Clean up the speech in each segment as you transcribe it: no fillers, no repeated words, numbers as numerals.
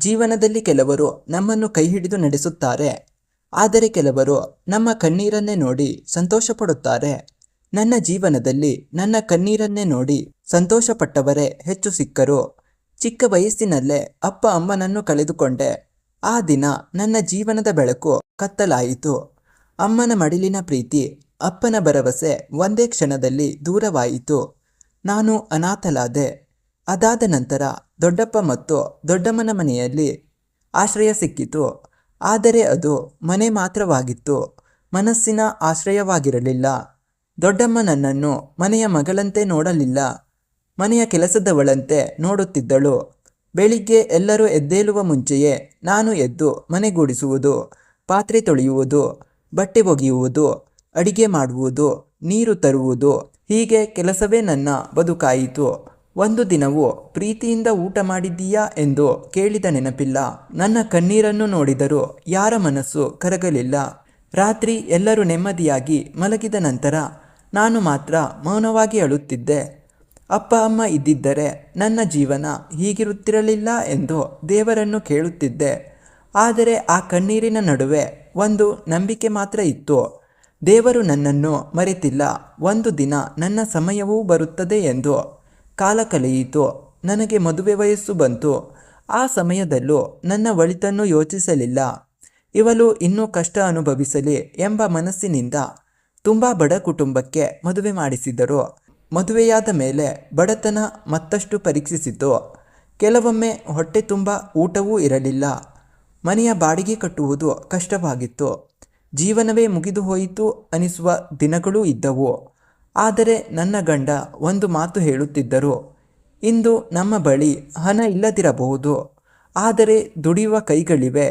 ಜೀವನದಲ್ಲಿ ಕೆಲವರು ನಮ್ಮನ್ನು ಕೈ ಹಿಡಿದು ನಡೆಸುತ್ತಾರೆ, ಆದರೆ ಕೆಲವರು ನಮ್ಮ ಕಣ್ಣೀರನ್ನೇ ನೋಡಿ ಸಂತೋಷಪಡುತ್ತಾರೆ. ನನ್ನ ಜೀವನದಲ್ಲಿ ನನ್ನ ಕಣ್ಣೀರನ್ನೇ ನೋಡಿ ಸಂತೋಷಪಟ್ಟವರೇ ಹೆಚ್ಚು ಸಿಕ್ಕರು. ಚಿಕ್ಕ ವಯಸ್ಸಿನಲ್ಲೇ ಅಪ್ಪ ಅಮ್ಮನನ್ನು ಕಳೆದುಕೊಂಡೆ. ಆ ದಿನ ನನ್ನ ಜೀವನದ ಬೆಳಕು ಕತ್ತಲಾಯಿತು. ಅಮ್ಮನ ಮಡಿಲಿನ ಪ್ರೀತಿ, ಅಪ್ಪನ ಭರವಸೆ ಒಂದೇ ಕ್ಷಣದಲ್ಲಿ ದೂರವಾಯಿತು. ನಾನು ಅನಾಥಲಾದೆ. ಅದಾದ ನಂತರ ದೊಡ್ಡಪ್ಪ ಮತ್ತು ದೊಡ್ಡಮ್ಮನ ಮನೆಯಲ್ಲಿ ಆಶ್ರಯ ಸಿಕ್ಕಿತು. ಆದರೆ ಅದು ಮನೆ ಮಾತ್ರವಾಗಿತ್ತು, ಮನಸ್ಸಿನ ಆಶ್ರಯವಾಗಿರಲಿಲ್ಲ. ದೊಡ್ಡಮ್ಮ ನನ್ನನ್ನು ಮನೆಯ ಮಗಳಂತೆ ನೋಡಲಿಲ್ಲ, ಮನೆಯ ಕೆಲಸದವಳಂತೆ ನೋಡುತ್ತಿದ್ದಳು. ಬೆಳಿಗ್ಗೆ ಎಲ್ಲರೂ ಎದ್ದೇಳುವ ಮುಂಚೆಯೇ ನಾನು ಎದ್ದು ಮನೆಗೂಡಿಸುವುದು, ಪಾತ್ರೆ ತೊಳೆಯುವುದು, ಬಟ್ಟೆ ಒಗೆಯುವುದು, ಅಡಿಗೆ ಮಾಡುವುದು, ನೀರು ತರುವುದು, ಹೀಗೆ ಕೆಲಸವೇ ನನ್ನ ಬದುಕಾಯಿತು. ಒಂದು ದಿನವೂ ಪ್ರೀತಿಯಿಂದ ಊಟ ಮಾಡಿದ್ದೀಯಾ ಎಂದು ಕೇಳಿದ ನೆನಪಿಲ್ಲ. ನನ್ನ ಕಣ್ಣೀರನ್ನು ನೋಡಿದರೂ ಯಾರ ಮನಸ್ಸು ಕರಗಲಿಲ್ಲ. ರಾತ್ರಿ ಎಲ್ಲರೂ ನೆಮ್ಮದಿಯಾಗಿ ಮಲಗಿದ ನಂತರ ನಾನು ಮಾತ್ರ ಮೌನವಾಗಿ ಅಳುತ್ತಿದ್ದೆ. ಅಪ್ಪ ಅಮ್ಮ ಇದ್ದಿದ್ದರೆ ನನ್ನ ಜೀವನ ಹೀಗಿರುತ್ತಿರಲಿಲ್ಲ ಎಂದು ದೇವರನ್ನು ಕೇಳುತ್ತಿದ್ದೆ. ಆದರೆ ಆ ಕಣ್ಣೀರಿನ ನಡುವೆ ಒಂದು ನಂಬಿಕೆ ಮಾತ್ರ ಇತ್ತು. ದೇವರು ನನ್ನನ್ನು ಮರೆತಿಲ್ಲ, ಒಂದು ದಿನ ನನ್ನ ಸಮಯವೂ ಬರುತ್ತದೆ ಎಂದು. ಕಾಲ ಕಳೆಯಿತು. ನನಗೆ ಮದುವೆ ವಯಸ್ಸು ಬಂತು. ಆ ಸಮಯದಲ್ಲೂ ನನ್ನ ಒಳಿತನ್ನು ಯೋಚಿಸಲಿಲ್ಲ. ಇವಳು ಇನ್ನೂ ಕಷ್ಟ ಅನುಭವಿಸಲಿ ಎಂಬ ಮನಸ್ಸಿನಿಂದ ತುಂಬ ಬಡ ಕುಟುಂಬಕ್ಕೆ ಮದುವೆ ಮಾಡಿಸಿದರು. ಮದುವೆಯಾದ ಮೇಲೆ ಬಡತನ ಮತ್ತಷ್ಟು ಪರೀಕ್ಷಿಸಿತು. ಕೆಲವೊಮ್ಮೆ ಹೊಟ್ಟೆ ತುಂಬ ಊಟವೂ ಇರಲಿಲ್ಲ. ಮನೆಯ ಬಾಡಿಗೆ ಕಟ್ಟುವುದು ಕಷ್ಟವಾಗಿತ್ತು. ಜೀವನವೇ ಮುಗಿದು ಹೋಯಿತು ಅನಿಸುವ ದಿನಗಳೂ ಇದ್ದವು. ಆದರೆ ನನ್ನ ಗಂಡ ಒಂದು ಮಾತು ಹೇಳುತ್ತಿದ್ದರು. ಇಂದು ನಮ್ಮ ಬಳಿ ಹಣ ಇಲ್ಲದಿರಬಹುದು, ಆದರೆ ದುಡಿಯುವ ಕೈಗಳಿವೆ,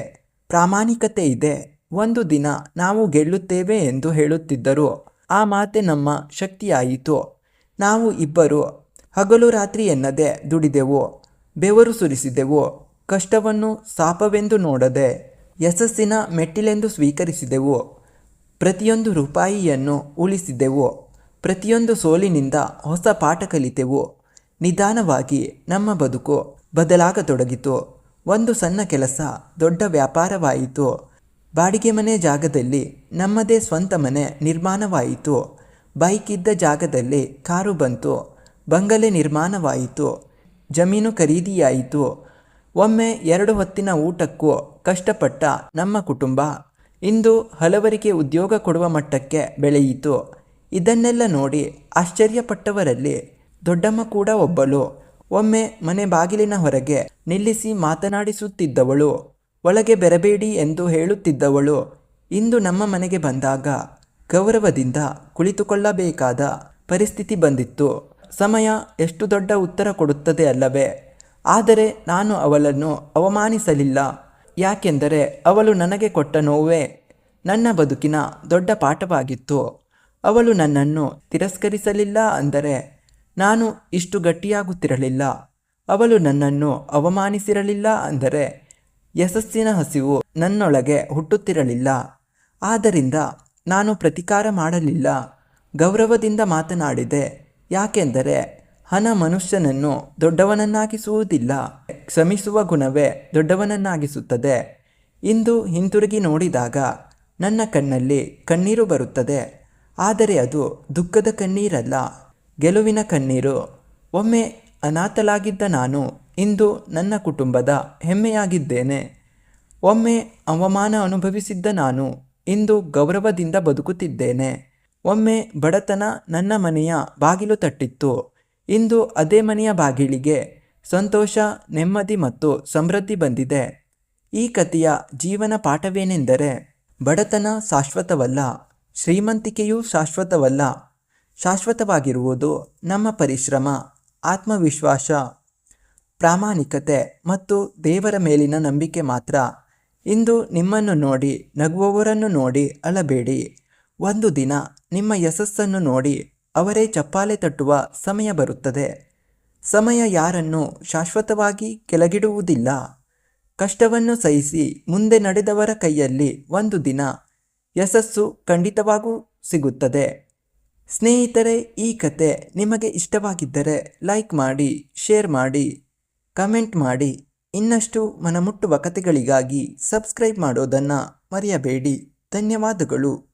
ಪ್ರಾಮಾಣಿಕತೆ ಇದೆ, ಒಂದು ದಿನ ನಾವು ಗೆಲ್ಲುತ್ತೇವೆ ಎಂದು ಹೇಳುತ್ತಿದ್ದರು. ಆ ಮಾತೆ ನಮ್ಮ ಶಕ್ತಿಯಾಯಿತು. ನಾವು ಇಬ್ಬರು ಹಗಲು ರಾತ್ರಿ ಎನ್ನದೆ ದುಡಿದೆವು, ಬೆವರು ಸುರಿಸಿದೆವು. ಕಷ್ಟವನ್ನು ಶಾಪವೆಂದು ನೋಡದೆ ಯಶಸ್ಸಿನ ಮೆಟ್ಟಿಲೆಂದು ಸ್ವೀಕರಿಸಿದೆವು. ಪ್ರತಿಯೊಂದು ರೂಪಾಯಿಯನ್ನು ಉಳಿಸಿದೆವು. ಪ್ರತಿಯೊಂದು ಸೋಲಿನಿಂದ ಹೊಸ ಪಾಠ ಕಲಿತೆವು. ನಿಧಾನವಾಗಿ ನಮ್ಮ ಬದುಕು ಬದಲಾಗತೊಡಗಿತು. ಒಂದು ಸಣ್ಣ ಕೆಲಸ ದೊಡ್ಡ ವ್ಯಾಪಾರವಾಯಿತು. ಬಾಡಿಗೆ ಮನೆ ಜಾಗದಲ್ಲಿ ನಮ್ಮದೇ ಸ್ವಂತ ಮನೆ ನಿರ್ಮಾಣವಾಯಿತು. ಬೈಕ್ ಇದ್ದ ಜಾಗದಲ್ಲಿ ಕಾರು ಬಂತು. ಬಂಗಲೆ ನಿರ್ಮಾಣವಾಯಿತು. ಜಮೀನು ಖರೀದಿಯಾಯಿತು. ಒಮ್ಮೆ 2 ಹೊತ್ತಿನ ಊಟಕ್ಕೂ ಕಷ್ಟಪಟ್ಟ ನಮ್ಮ ಕುಟುಂಬ ಇಂದು ಹಲವರಿಗೆ ಉದ್ಯೋಗ ಕೊಡುವ ಮಟ್ಟಕ್ಕೆ ಬೆಳೆಯಿತು. ಇದನ್ನೆಲ್ಲ ನೋಡಿ ಆಶ್ಚರ್ಯಪಟ್ಟವರಲ್ಲಿ ದೊಡ್ಡಮ್ಮ ಕೂಡ ಒಬ್ಬಳು. ಒಮ್ಮೆ ಮನೆ ಬಾಗಿಲಿನ ಹೊರಗೆ ನಿಲ್ಲಿಸಿ ಮಾತನಾಡಿಸುತ್ತಿದ್ದವಳು, ಒಳಗೆ ಬರಬೇಡಿ ಎಂದು ಹೇಳುತ್ತಿದ್ದವಳು, ಇಂದು ನಮ್ಮ ಮನೆಗೆ ಬಂದಾಗ ಗೌರವದಿಂದ ಕುಳಿತುಕೊಳ್ಳಬೇಕಾದ ಪರಿಸ್ಥಿತಿ ಬಂದಿತ್ತು. ಸಮಯ ಎಷ್ಟು ದೊಡ್ಡ ಉತ್ತರ ಕೊಡುತ್ತದೆ ಅಲ್ಲವೇ? ಆದರೆ ನಾನು ಅವಳನ್ನು ಅವಮಾನಿಸಲಿಲ್ಲ. ಯಾಕೆಂದರೆ ಅವಳು ನನಗೆ ಕೊಟ್ಟ ನೋವೇ ನನ್ನ ಬದುಕಿನ ದೊಡ್ಡ ಪಾಠವಾಗಿತ್ತು. ಅವಳು ನನ್ನನ್ನು ತಿರಸ್ಕರಿಸಲಿಲ್ಲ ಅಂದರೆ ನಾನು ಇಷ್ಟು ಗಟ್ಟಿಯಾಗುತ್ತಿರಲಿಲ್ಲ. ಅವಳು ನನ್ನನ್ನು ಅವಮಾನಿಸಿರಲಿಲ್ಲ ಅಂದರೆ ಯಶಸ್ಸಿನ ಹಸಿವು ನನ್ನೊಳಗೆ ಹುಟ್ಟುತ್ತಿರಲಿಲ್ಲ. ಆದ್ದರಿಂದ ನಾನು ಪ್ರತೀಕಾರ ಮಾಡಲಿಲ್ಲ, ಗೌರವದಿಂದ ಮಾತನಾಡಿದೆ. ಯಾಕೆಂದರೆ ಹಣ ಮನುಷ್ಯನನ್ನು ದೊಡ್ಡವನನ್ನಾಗಿಸುವುದಿಲ್ಲ, ಕ್ಷಮಿಸುವ ಗುಣವೇ ದೊಡ್ಡವನನ್ನಾಗಿಸುತ್ತದೆ. ಇಂದು ಹಿಂತಿರುಗಿ ನೋಡಿದಾಗ ನನ್ನ ಕಣ್ಣಲ್ಲಿ ಕಣ್ಣೀರು ಬರುತ್ತದೆ. ಆದರೆ ಅದು ದುಃಖದ ಕಣ್ಣೀರಲ್ಲ, ಗೆಲುವಿನ ಕಣ್ಣೀರು. ಒಮ್ಮೆ ಅನಾಥಲಾಗಿದ್ದ ನಾನು ಇಂದು ನನ್ನ ಕುಟುಂಬದ ಹೆಮ್ಮೆಯಾಗಿದ್ದೇನೆ. ಒಮ್ಮೆ ಅವಮಾನ ಅನುಭವಿಸಿದ್ದ ನಾನು ಇಂದು ಗೌರವದಿಂದ ಬದುಕುತ್ತಿದ್ದೇನೆ. ಒಮ್ಮೆ ಬಡತನ ನನ್ನ ಮನೆಯ ಬಾಗಿಲು ತಟ್ಟಿತ್ತು. ಇಂದು ಅದೇ ಮನೆಯ ಬಾಗಿಲಿಗೆ ಸಂತೋಷ, ನೆಮ್ಮದಿ ಮತ್ತು ಸಮೃದ್ಧಿ ಬಂದಿದೆ. ಈ ಕಥೆಯ ಜೀವನ ಪಾಠವೇನೆಂದರೆ, ಬಡತನ ಶಾಶ್ವತವಲ್ಲ, ಶ್ರೀಮಂತಿಕೆಯೂ ಶಾಶ್ವತವಲ್ಲ. ಶಾಶ್ವತವಾಗಿರುವುದು ನಮ್ಮ ಪರಿಶ್ರಮ, ಆತ್ಮವಿಶ್ವಾಸ, ಪ್ರಾಮಾಣಿಕತೆ ಮತ್ತು ದೇವರ ಮೇಲಿನ ನಂಬಿಕೆ ಮಾತ್ರ. ಇಂದು ನಿಮ್ಮನ್ನು ನೋಡಿ ನಗುವವರನ್ನು ನೋಡಿ ಅಳಬೇಡಿ. ಒಂದು ದಿನ ನಿಮ್ಮ ಯಶಸ್ಸನ್ನು ನೋಡಿ ಅವರೇ ಚಪ್ಪಾಳೆ ತಟ್ಟುವ ಸಮಯ ಬರುತ್ತದೆ. ಸಮಯ ಯಾರನ್ನೂ ಶಾಶ್ವತವಾಗಿ ಕೆಳಗಿಡುವುದಿಲ್ಲ. ಕಷ್ಟವನ್ನು ಸಹಿಸಿ ಮುಂದೆ ನಡೆದವರ ಕೈಯಲ್ಲಿ ಒಂದು ದಿನ ಯಶಸ್ಸು ಖಂಡಿತವಾಗೂ ಸಿಗುತ್ತದೆ. ಸ್ನೇಹಿತರೆ, ಈ ಕತೆ ನಿಮಗೆ ಇಷ್ಟವಾಗಿದ್ದರೆ ಲೈಕ್ ಮಾಡಿ, ಶೇರ್ ಮಾಡಿ, ಕಮೆಂಟ್ ಮಾಡಿ. ಇನ್ನಷ್ಟು ಮನಮುಟ್ಟುವ ಕಥೆಗಳಿಗಾಗಿ ಸಬ್ಸ್ಕ್ರೈಬ್ ಮಾಡೋದನ್ನು ಮರೆಯಬೇಡಿ. ಧನ್ಯವಾದಗಳು.